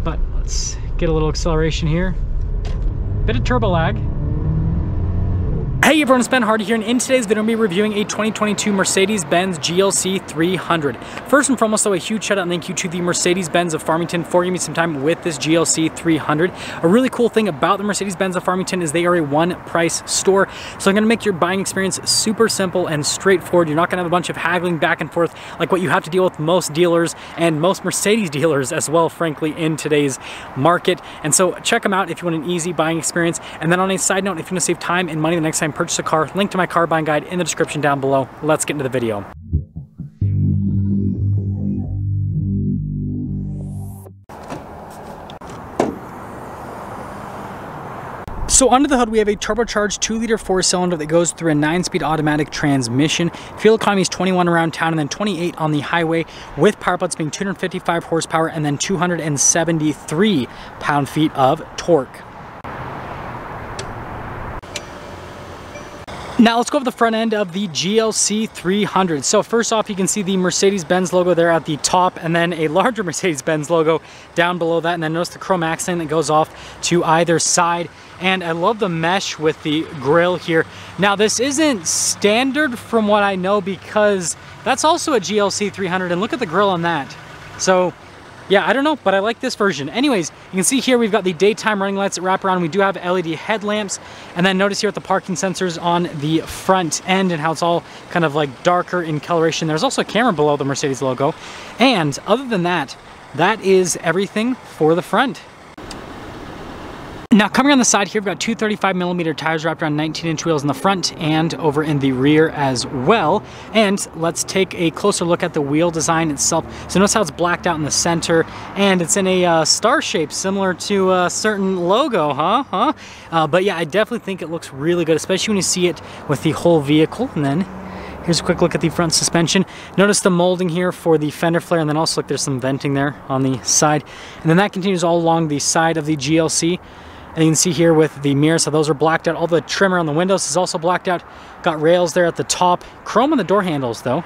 but let's get a little acceleration here. Bit of turbo lag. Hey everyone, it's Ben Hardy here, and in today's video, I'm going to be reviewing a 2022 Mercedes-Benz GLC 300. First and foremost, though, a huge shout out and thank you to the Mercedes-Benz of Farmington for giving me some time with this GLC 300. A really cool thing about the Mercedes-Benz of Farmington is they are a one-price store, so I'm going to make your buying experience super simple and straightforward. You're not going to have a bunch of haggling back and forth like what you have to deal with most dealers and most Mercedes dealers as well, frankly, in today's market. And so check them out if you want an easy buying experience. And then on a side note, if you want to save time and money the next time purchase a car, link to my car buying guide in the description down below. Let's get into the video. So under the hood, we have a turbocharged 2-liter 4-cylinder that goes through a 9-speed automatic transmission. Fuel economy is 21 around town and then 28 on the highway, with power outputs being 255 horsepower and then 273 pound-feet of torque. Now let's go over the front end of the GLC 300. So first off, you can see the Mercedes-Benz logo there at the top, and then a larger Mercedes-Benz logo down below that, and then notice the chrome accent that goes off to either side. And I love the mesh with the grille here. Now this isn't standard from what I know, because that's also a GLC 300, and look at the grille on that. So yeah, I don't know, but I like this version. Anyways, you can see here we've got the daytime running lights that wrap around. We do have LED headlamps. And then notice here with the parking sensors on the front end and how it's all kind of like darker in coloration. There's also a camera below the Mercedes logo. And other than that, that is everything for the front. Now coming on the side here, we've got two 35mm tires wrapped around 19-inch wheels in the front and over in the rear as well. And let's take a closer look at the wheel design itself. So notice how it's blacked out in the center, and it's in a star shape similar to a certain logo, but yeah, I definitely think it looks really good, especially when you see it with the whole vehicle. And then here's a quick look at the front suspension. Notice the molding here for the fender flare, and then also look, there's some venting there on the side. And then that continues all along the side of the GLC. And you can see here with the mirrors, so those are blacked out. All the trim around the windows is also blacked out. Got rails there at the top. Chrome on the door handles though.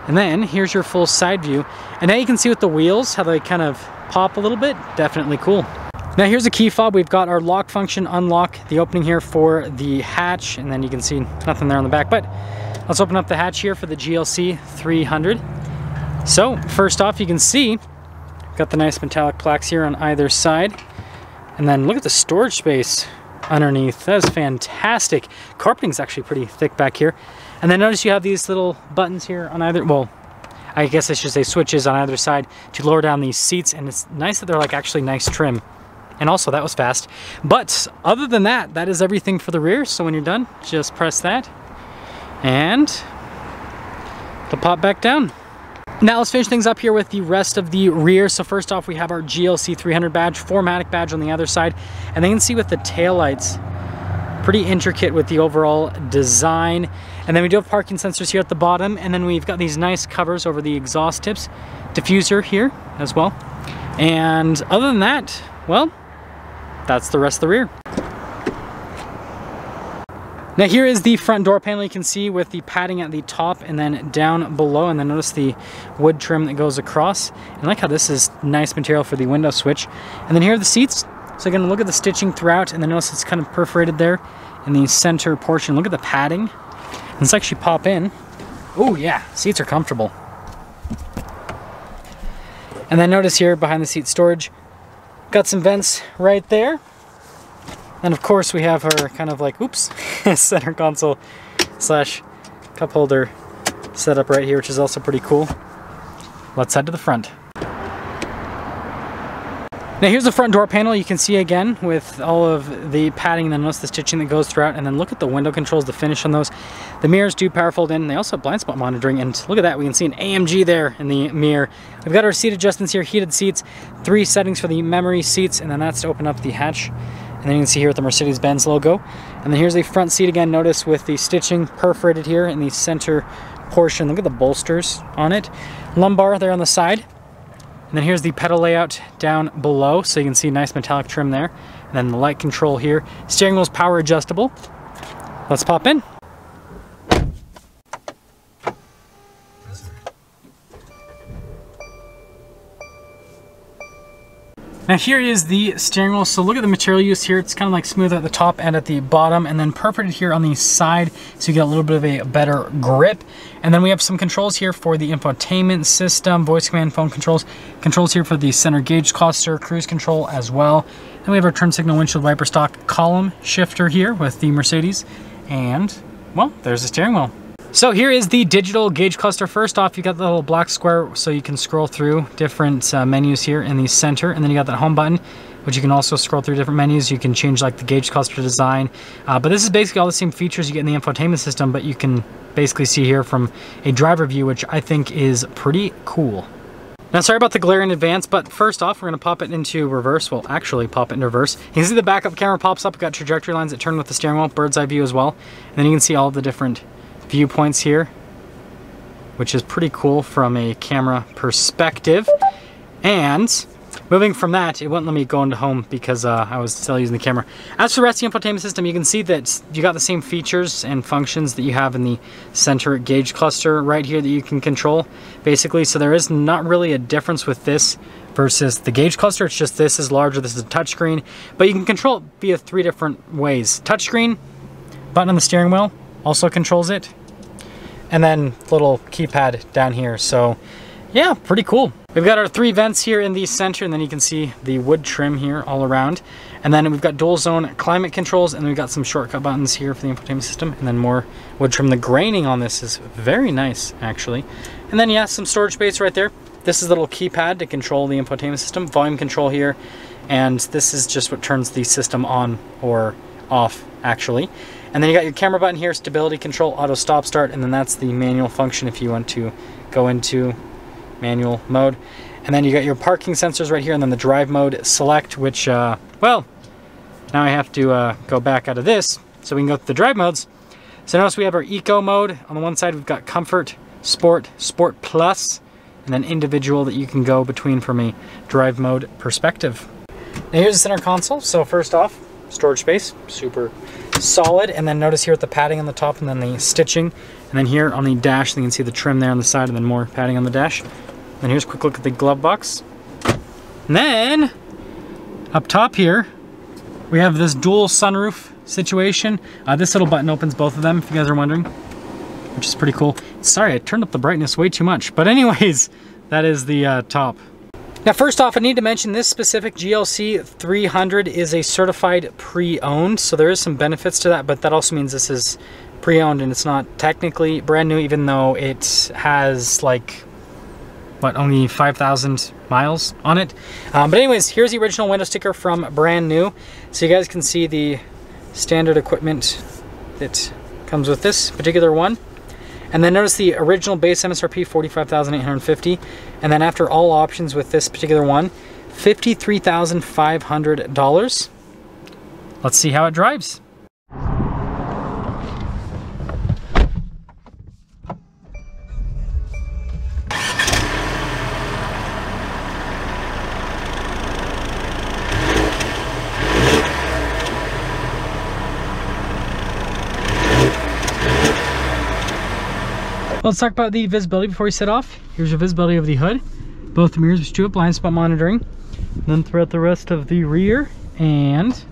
And then here's your full side view. And now you can see with the wheels how they kind of pop a little bit. Definitely cool. Now here's a key fob. We've got our lock function, unlock the opening here for the hatch. And then you can see nothing there on the back. But let's open up the hatch here for the GLC 300. So first off, you can see got the nice metallic plaques here on either side. And then look at the storage space underneath. That is fantastic. Carpeting is actually pretty thick back here. And then notice you have these little buttons here on either, well, I guess I should say switches on either side to lower down these seats. And it's nice that they're like actually nice trim. And also that was fast. But other than that, that is everything for the rear. So when you're done, just press that and it'll pop back down. Now let's finish things up here with the rest of the rear. So first off, we have our GLC 300 badge, 4Matic badge on the other side. And then you can see with the taillights, pretty intricate with the overall design. And then we do have parking sensors here at the bottom. And then we've got these nice covers over the exhaust tips. Diffuser here as well. And other than that, well, that's the rest of the rear. Now here is the front door panel. You can see with the padding at the top and then down below, and then notice the wood trim that goes across. And I like how this is nice material for the window switch. And then here are the seats. So again, look at the stitching throughout, and then notice it's kind of perforated there in the center portion. Look at the padding. And let's actually pop in. Oh yeah, seats are comfortable. And then notice here behind the seat storage, got some vents right there. And of course we have our kind of like, oops, center console slash cup holder setup right here, which is also pretty cool. Let's head to the front. Now here's the front door panel. You can see again with all of the padding, and then notice the stitching that goes throughout, and then look at the window controls, the finish on those. The mirrors do power fold in, and they also have blind spot monitoring, and look at that, we can see an AMG there in the mirror. We've got our seat adjustments here, heated seats, 3 settings for the memory seats, and then that's to open up the hatch. And then you can see here with the Mercedes-Benz logo. And then here's the front seat again. Notice with the stitching perforated here in the center portion. Look at the bolsters on it. Lumbar there on the side. And then here's the pedal layout down below. So you can see nice metallic trim there. And then the light control here. Steering wheel's power adjustable. Let's pop in. Now here is the steering wheel. So look at the material use here. It's kind of like smooth at the top and at the bottom, and then perforated here on the side, so you get a little bit of a better grip. And then we have some controls here for the infotainment system, voice command, phone controls. Controls here for the center gauge cluster, cruise control as well. Then we have our turn signal, windshield wiper, stock column shifter here with the Mercedes. And, well, there's the steering wheel. So here is the digital gauge cluster. First off, you got the little black square so you can scroll through different menus here in the center, and then you got that home button, which you can also scroll through different menus. You can change like the gauge cluster design, but this is basically all the same features you get in the infotainment system, but you can basically see here from a driver view, which I think is pretty cool. Now, sorry about the glare in advance, but first off, we're gonna pop it into reverse. Well, actually pop it into reverse. You can see the backup camera pops up. We've got trajectory lines that turn with the steering wheel, bird's eye view as well. And then you can see all the different viewpoints here, which is pretty cool from a camera perspective. And moving from that, it wouldn't let me go into home because I was still using the camera. As for the rest of the infotainment system, you can see that you got the same features and functions that you have in the center gauge cluster right here that you can control, basically. So there is not really a difference with this versus the gauge cluster. It's just this is larger, this is a touchscreen, but you can control it via 3 different ways. Touchscreen, button on the steering wheel also controls it, and then little keypad down here. So yeah, pretty cool. We've got our 3 vents here in the center, and then you can see the wood trim here all around. And then we've got dual zone climate controls, and we've got some shortcut buttons here for the infotainment system, and then more wood trim. The graining on this is very nice, actually. And then yeah, some storage space right there. This is the little keypad to control the infotainment system, volume control here, and this is just what turns the system on or off, actually. And then you got your camera button here, stability control, auto stop start, and then that's the manual function if you want to go into manual mode. And then you got your parking sensors right here, and then the drive mode select, which, well, now I have to go back out of this so we can go through the drive modes. So notice we have our eco mode. On the one side, we've got comfort, sport, sport plus, and then individual that you can go between from a drive mode perspective. Now here's the center console. So first off, storage space, super solid. And then notice here with the padding on the top and then the stitching. And then here on the dash, you can see the trim there on the side and then more padding on the dash. And here's a quick look at the glove box. And then up top here, we have this dual sunroof situation. This little button opens both of them, if you guys are wondering, which is pretty cool. Sorry, I turned up the brightness way too much. But anyways, that is the top. Now, first off, I need to mention this specific GLC 300 is a certified pre-owned, so there is some benefits to that, but that also means this is pre-owned and it's not technically brand new, even though it has like, what, only 5,000 miles on it. But anyways, here's the original window sticker from brand new, so you guys can see the standard equipment that comes with this particular one. And then notice the original base MSRP, $45,850. And then after all options with this particular one, $53,500. Let's see how it drives. Let's talk about the visibility before we set off. Here's your visibility of the hood, both the mirrors, which do have blind spot monitoring, and then throughout the rest of the rear. And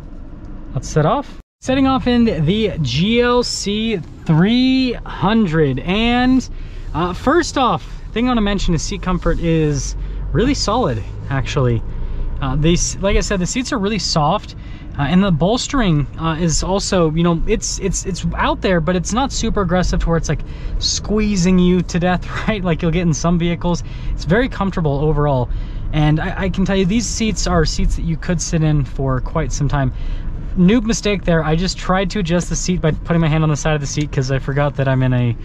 let's set off. Setting off in the GLC 300. And first off, thing I want to mention is seat comfort is really solid, actually. Like I said, the seats are really soft. And the bolstering is also, you know, it's out there, but it's not super aggressive to where it's like squeezing you to death, right? Like you'll get in some vehicles. It's very comfortable overall. And I can tell you, these seats are seats that you could sit in for quite some time. Noob mistake there. I just tried to adjust the seat by putting my hand on the side of the seat because I forgot that I'm in a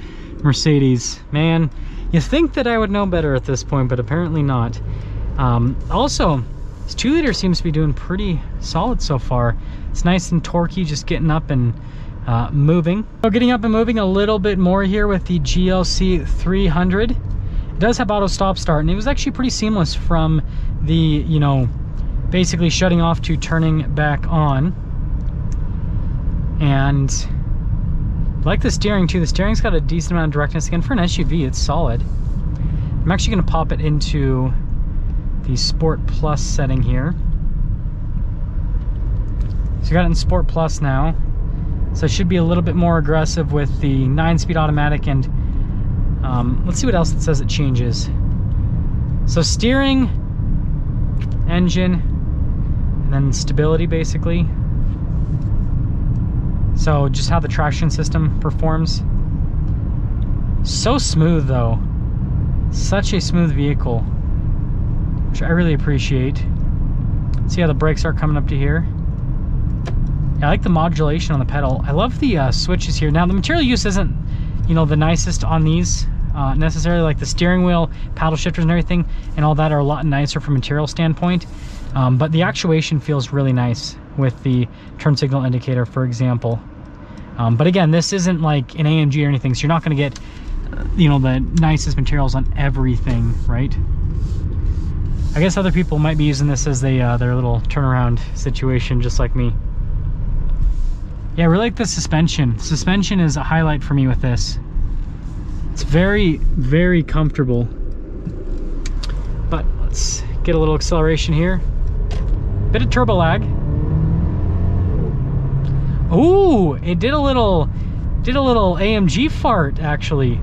Mercedes. Man, you think that I would know better at this point, but apparently not. Also, this 2-liter seems to be doing pretty solid so far. It's nice and torquey, just getting up and moving. So getting up and moving a little bit more here with the GLC 300. It does have auto stop start, and it was actually pretty seamless from the, you know, basically shutting off to turning back on. And I like the steering too. The steering's got a decent amount of directness. Again, for an SUV, it's solid. I'm actually gonna pop it into the Sport Plus setting here. So you got it in Sport Plus now. So it should be a little bit more aggressive with the 9-speed automatic, and let's see what else it says it changes. So steering, engine, and then stability basically. So just how the traction system performs. So smooth though. Such a smooth vehicle, which I really appreciate. See how the brakes are coming up to here. Yeah, I like the modulation on the pedal. I love the switches here. Now the material use isn't, you know, the nicest on these necessarily. Like the steering wheel, paddle shifters and everything and all that are a lot nicer from a material standpoint. But the actuation feels really nice with the turn signal indicator, for example. But again, this isn't like an AMG or anything, so you're not going to get, you know, the nicest materials on everything, right? I guess other people might be using this as their little turnaround situation, just like me. Yeah, I really like the suspension. Suspension is a highlight for me with this. It's very, very comfortable. But let's get a little acceleration here. Bit of turbo lag. Ooh, it did a little AMG fart actually.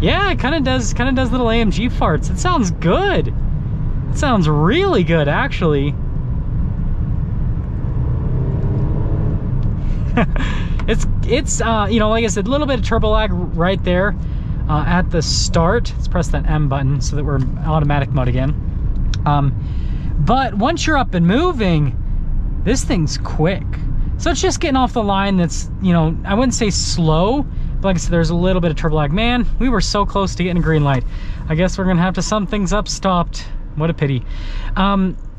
Yeah, it kind of does little AMG farts. It sounds good. It sounds really good actually. it's you know, like I said, a little bit of turbo lag right there at the start. Let's press that M button so that we're in automatic mode again. But once you're up and moving, this thing's quick. So it's just getting off the line that's, you know, I wouldn't say slow, but like I said, there's a little bit of turbo lag. Man, we were so close to getting a green light. I guess we're gonna have to sum things up stopped. What a pity.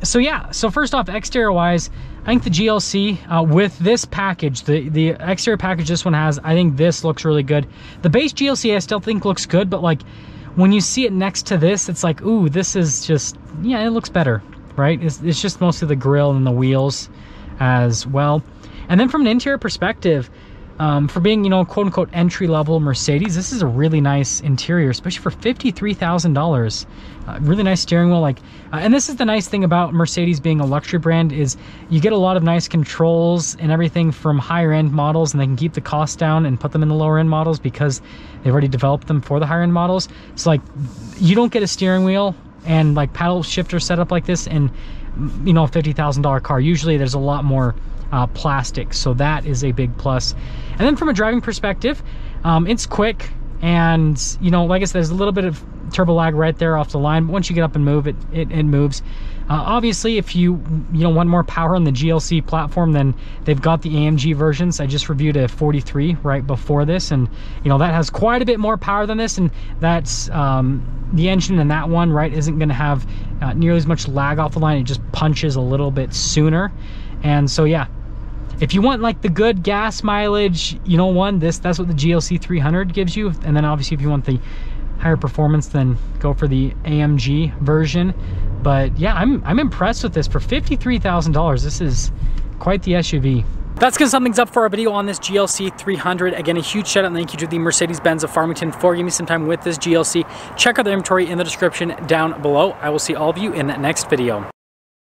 So yeah, so first off, exterior wise, I think the GLC with this package, the exterior package this one has, I think this looks really good. The base GLC I still think looks good, but like when you see it next to this, it's like, ooh, this is just, yeah, it looks better, right? It's just mostly the grille and the wheels as well. And then from an interior perspective, for being, you know, quote unquote entry level Mercedes, this is a really nice interior, especially for $53,000. Really nice steering wheel, like, and this is the nice thing about Mercedes being a luxury brand, is you get a lot of nice controls and everything from higher end models, and they can keep the cost down and put them in the lower end models because they've already developed them for the higher end models. So like, you don't get a steering wheel and like paddle shifter setup like this in, you know, a $50,000 car. Usually there's a lot more plastic, so that is a big plus. And then from a driving perspective, it's quick, and you know, like I said, there's a little bit of turbo lag right there off the line, but once you get up and move, it moves. Obviously, if you want more power on the GLC platform, then they've got the AMG versions. I just reviewed a 43 right before this, and you know, that has quite a bit more power than this, and that's the engine in that one, right, isn't going to have nearly as much lag off the line. It just punches a little bit sooner. And so yeah, if you want like the good gas mileage, you know, that's what the GLC 300 gives you. And then obviously if you want the higher performance, then go for the AMG version. But yeah, I'm impressed with this. For $53,000, this is quite the SUV. That's gonna sum things up for our video on this GLC 300. Again, a huge shout out and thank you to the Mercedes-Benz of Farmington for giving me some time with this GLC. Check out the inventory in the description down below. I will see all of you in the next video.